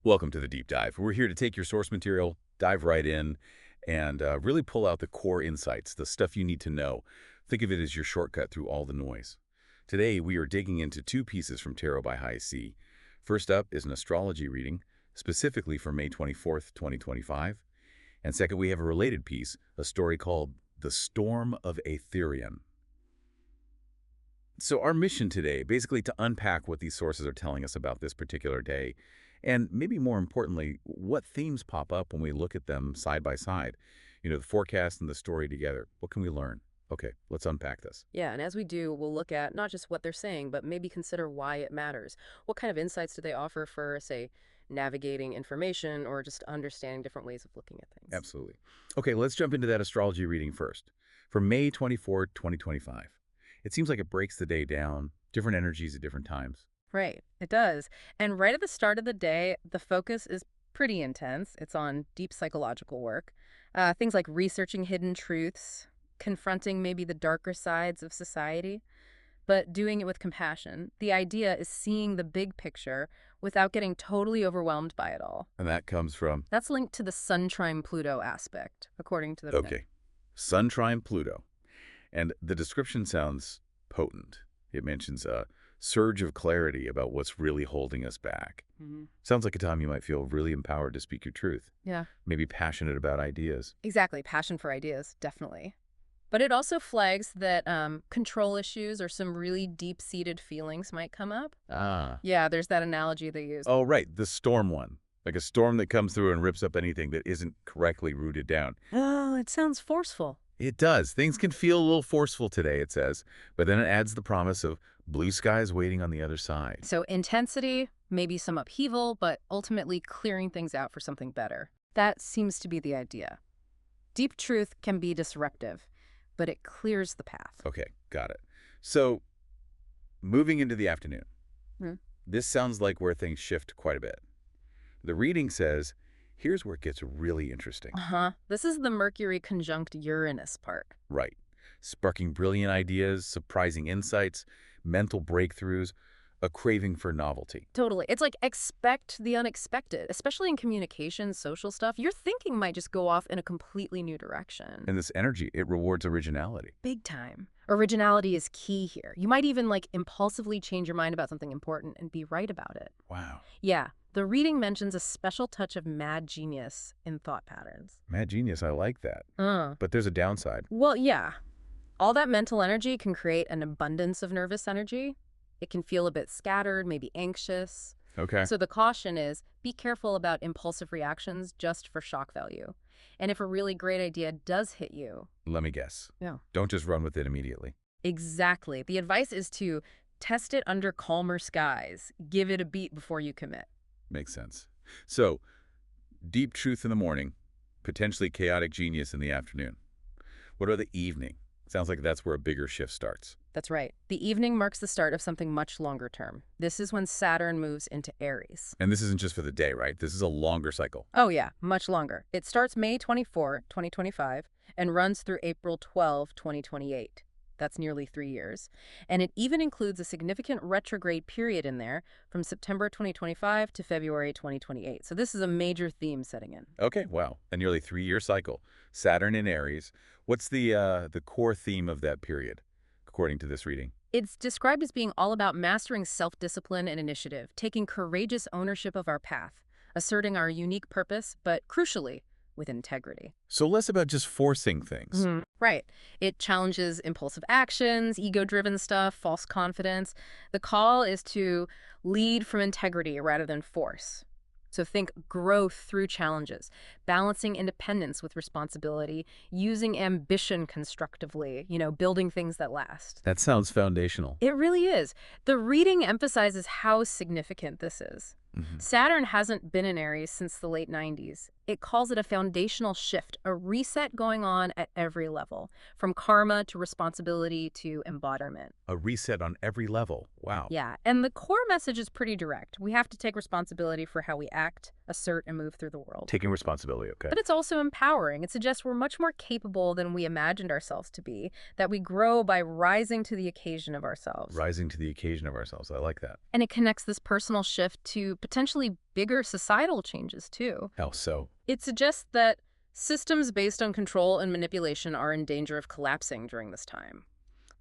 Welcome to the deep dive. We're here to take your source material, dive right in, and really pull out the core insights, the stuff you need to know. Think of it as your shortcut through all the noise. Today, we are digging into two pieces from Tarot by High C. First up is an astrology reading, specifically for May 24th, 2025. And second, we have a related piece, a story called The Storm of Aetheryon. So our mission today, basically to unpack what these sources are telling us about this particular day, and maybe more importantly, what themes pop up when we look at them side by side. The forecast and the story together. What can we learn? Okay, let's unpack this. Yeah, and as we do, we'll look at not just what they're saying, but maybe consider why it matters. What kind of insights do they offer for, say, navigating information or just understanding different ways of looking at things? Absolutely. Okay, let's jump into that astrology reading first. For May 24, 2025. It seems like it breaks the day down, different energies at different times. Right, it does. And right at the start of the day, the focus is pretty intense. It's on deep psychological work. Things like researching hidden truths, confronting maybe the darker sides of society, but doing it with compassion. The idea is seeing the big picture without getting totally overwhelmed by it all. And that comes from, That's linked to the Sun trine Pluto aspect, according to the okay, Sun trine Pluto. And the description sounds potent. It mentions a surge of clarity about what's really holding us back. Sounds like a time you might feel really empowered to speak your truth. Yeah, Maybe passionate about ideas. exactly. Passion for ideas, definitely. But it also flags that control issues or some really deep-seated feelings might come up. Ah. Yeah, there's that analogy they use. Oh, right, the storm one. Like a storm that comes through and rips up anything that isn't correctly rooted down. Oh, it sounds forceful. It does. Things can feel a little forceful today, it says, but then it adds the promise of blue skies waiting on the other side. So intensity, maybe some upheaval, but ultimately clearing things out for something better. That seems to be the idea. Deep truth can be disruptive, but it clears the path. Okay, got it. So, moving into the afternoon. Hmm. This sounds like where things shift quite a bit. The reading says, here's where it gets really interesting. Uh-huh. This is the Mercury conjunct Uranus part. Right. Sparking brilliant ideas, surprising insights, mental breakthroughs, a craving for novelty. Totally. It's like expect the unexpected, especially in communication, social stuff. Your thinking might just go off in a completely new direction. And this energy, it rewards originality. Big time. Originality is key here. You might even impulsively change your mind about something important and be right about it. Wow. Yeah, the reading mentions a special touch of mad genius in thought patterns. Mad genius, I like that. Uh. But there's a downside. Well, yeah. All that mental energy can create an abundance of nervous energy. It can feel a bit scattered, maybe anxious. Okay. So the caution is be careful about impulsive reactions just for shock value. And if a really great idea does hit you. Let me guess. Yeah. Don't just run with it immediately. Exactly. The advice is to test it under calmer skies. Give it a beat before you commit. Makes sense. So, deep truth in the morning, potentially chaotic genius in the afternoon. What about the evening? Sounds like that's where a bigger shift starts. That's right. The evening marks the start of something much longer term. This is when Saturn moves into Aries. And this isn't just for the day, right? This is a longer cycle. Oh yeah, much longer. It starts May 24, 2025, and runs through April 12, 2028. That's nearly 3 years. And it even includes a significant retrograde period in there from September 2025 to February 2028. So this is a major theme setting in. Okay, wow. A nearly 3-year cycle. Saturn in Aries. What's the core theme of that period, according to this reading? It's described as being all about mastering self-discipline and initiative, taking courageous ownership of our path, asserting our unique purpose, but crucially, with integrity. So less about just forcing things. Right. It challenges impulsive actions, ego-driven stuff, false confidence. The call is to lead from integrity rather than force. So think growth through challenges, balancing independence with responsibility, using ambition constructively, building things that last. That sounds foundational. It really is. The reading emphasizes how significant this is. Saturn hasn't been in Aries since the late 90s. It calls it a foundational shift, a reset going on at every level, from karma to responsibility to embodiment. A reset on every level. Wow. Yeah, and the core message is pretty direct. We have to take responsibility for how we act, assert, and move through the world. Taking responsibility, okay. But it's also empowering. It suggests we're much more capable than we imagined ourselves to be, that we grow by rising to the occasion of ourselves. Rising to the occasion of ourselves. I like that. And it connects this personal shift to potentially bigger societal changes, too. How so? It suggests that systems based on control and manipulation are in danger of collapsing during this time.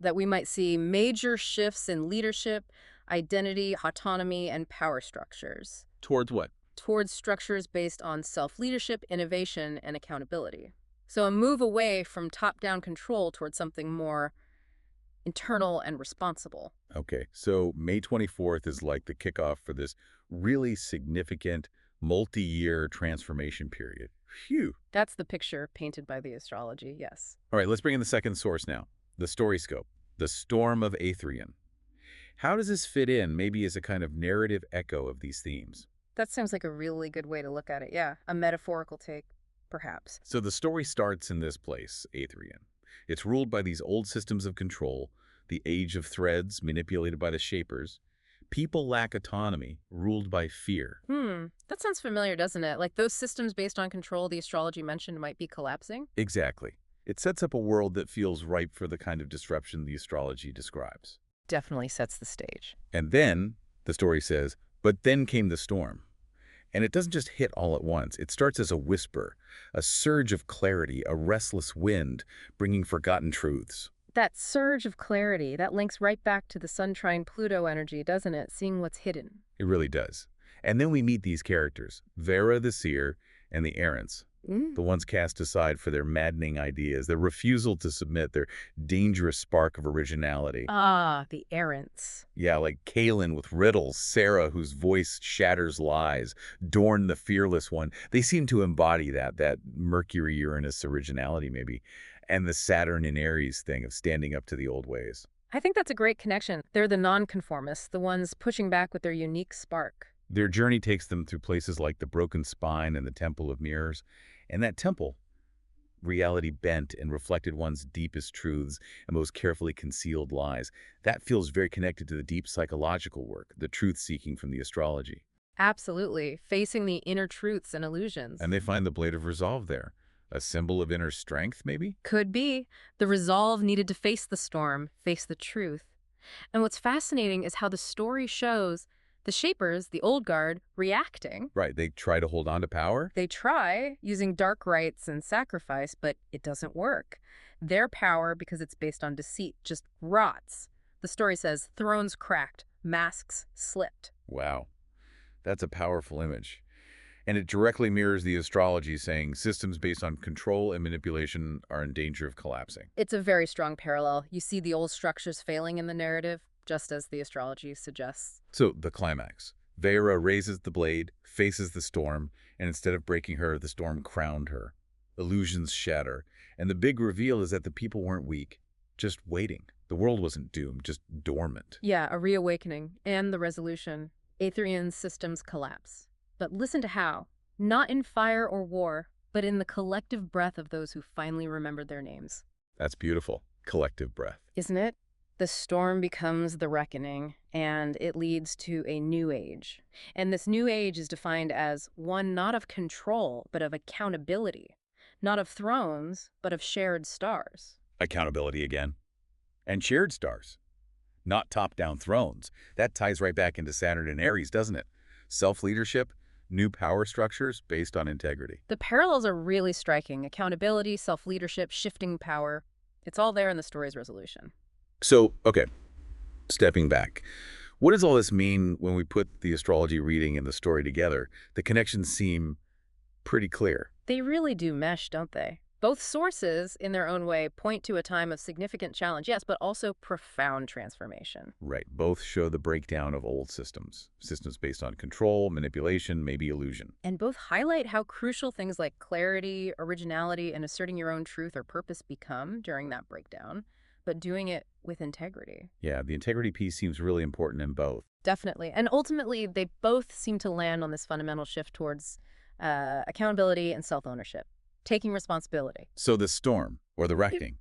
That we might see major shifts in leadership, identity, autonomy, and power structures Towards what? towards structures based on self-leadership, innovation, and accountability. So a move away from top-down control towards something more internal and responsible. Okay, so May 24th is like the kickoff for this really significant multi-year transformation period. Phew. That's the picture painted by the astrology, yes. All right, let's bring in the second source now. The StoryScope, the storm of Aetheryon. How does this fit in, maybe as a kind of narrative echo of these themes? That sounds like a really good way to look at it, yeah. A metaphorical take, perhaps. So the story starts in this place, Aetheryon. It's ruled by these old systems of control, the age of threads manipulated by the Shapers. People lack autonomy, ruled by fear. That sounds familiar, doesn't it? Like those systems based on control the astrology mentioned might be collapsing? Exactly. It sets up a world that feels ripe for the kind of disruption the astrology describes. Definitely sets the stage. And then, the story says, but then came the storm. And it doesn't just hit all at once. It starts as a whisper, a surge of clarity, a restless wind, bringing forgotten truths. That surge of clarity, that links right back to the Sun-trine-Pluto energy, doesn't it? Seeing what's hidden. It really does. And then we meet these characters, Vera the seer and the errants, the ones cast aside for their maddening ideas, their refusal to submit, their dangerous spark of originality. Ah, the errants. Yeah, like Kaelin with riddles, Sarah whose voice shatters lies, Dorn the fearless one. They seem to embody that Mercury-Uranus originality maybe, and the Saturn in Aries thing of standing up to the old ways. I think that's a great connection. They're the nonconformists, the ones pushing back with their unique spark. Their journey takes them through places like the Broken Spine and the Temple of Mirrors. And that temple, reality bent and reflected one's deepest truths and most carefully concealed lies. That feels very connected to the deep psychological work, the truth-seeking from the astrology. Absolutely. Facing the inner truths and illusions. And they find the Blade of Resolve there. A symbol of inner strength, maybe? Could be. The resolve needed to face the storm, face the truth. And what's fascinating is how the story shows the Shapers, the old guard, reacting. Right, they try to hold on to power? They try, using dark rites and sacrifice, but it doesn't work. Their power, because it's based on deceit, just rots. The story says thrones cracked, masks slipped. Wow, that's a powerful image. And it directly mirrors the astrology saying systems based on control and manipulation are in danger of collapsing. It's a very strong parallel. You see the old structures failing in the narrative, just as the astrology suggests. So, the climax. Vera raises the blade, faces the storm, and instead of breaking her, the storm crowned her. Illusions shatter, and the big reveal is that the people weren't weak, just waiting. The world wasn't doomed, just dormant. Yeah, a reawakening, and the resolution. Aetheryon systems collapse. But listen to how. Not in fire or war, but in the collective breath of those who finally remembered their names. That's beautiful. Collective breath. Isn't it? The storm becomes the reckoning, and it leads to a new age. And this new age is defined as one not of control, but of accountability. Not of thrones, but of shared stars. Accountability again. And shared stars. Not top-down thrones. That ties right back into Saturn and Aries, doesn't it? Self-leadership, new power structures based on integrity. The parallels are really striking. Accountability, self-leadership, shifting power. It's all there in the story's resolution. So, okay, stepping back. What does all this mean when we put the astrology reading and the story together? The connections seem pretty clear. They really do mesh, don't they? Both sources, in their own way, point to a time of significant challenge, yes, but also profound transformation. Right. Both show the breakdown of old systems. Systems based on control, manipulation, maybe illusion. And both highlight how crucial things like clarity, originality, and asserting your own truth or purpose become during that breakdown, but doing it with integrity. Yeah, the integrity piece seems really important in both. Definitely. And ultimately, they both seem to land on this fundamental shift towards accountability and self-ownership. Taking responsibility. So the storm, or the reckoning,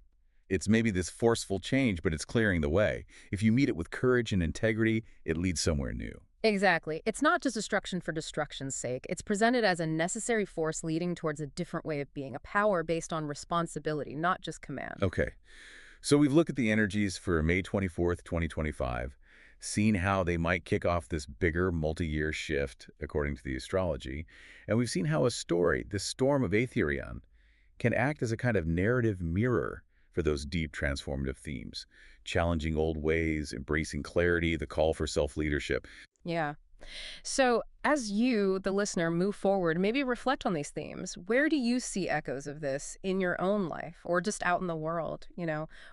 It's maybe this forceful change, but it's clearing the way. If you meet it with courage and integrity, it leads somewhere new. Exactly. It's not just destruction for destruction's sake. It's presented as a necessary force leading towards a different way of being, a power based on responsibility, not just command. Okay, so we've looked at the energies for May 24th, 2025, seen how they might kick off this bigger multi-year shift according to the astrology, and we've seen how a story, this storm of Aetheryon, can act as a kind of narrative mirror for those deep transformative themes, challenging old ways, embracing clarity, the call for self-leadership. Yeah. So, as you, the listener, move forward, maybe reflect on these themes. Where do you see echoes of this in your own life or just out in the world?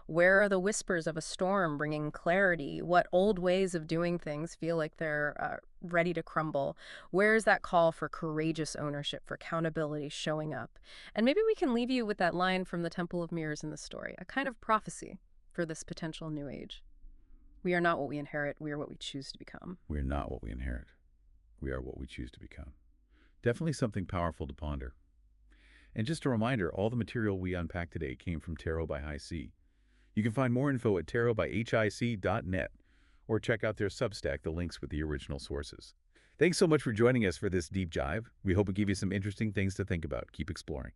Where are the whispers of a storm bringing clarity? What old ways of doing things feel like they're ready to crumble? Where is that call for courageous ownership, for accountability showing up? And maybe we can leave you with that line from the Temple of Mirrors in the story, a kind of prophecy for this potential new age. We are not what we inherit, we are what we choose to become. We're not what we inherit. We are what we choose to become. Definitely something powerful to ponder. And just a reminder, all the material we unpacked today came from Tarot by High C. You can find more info at tarotbyhic.net or check out their Substack, the links with the original sources. Thanks so much for joining us for this deep dive. We hope it gave you some interesting things to think about. Keep exploring.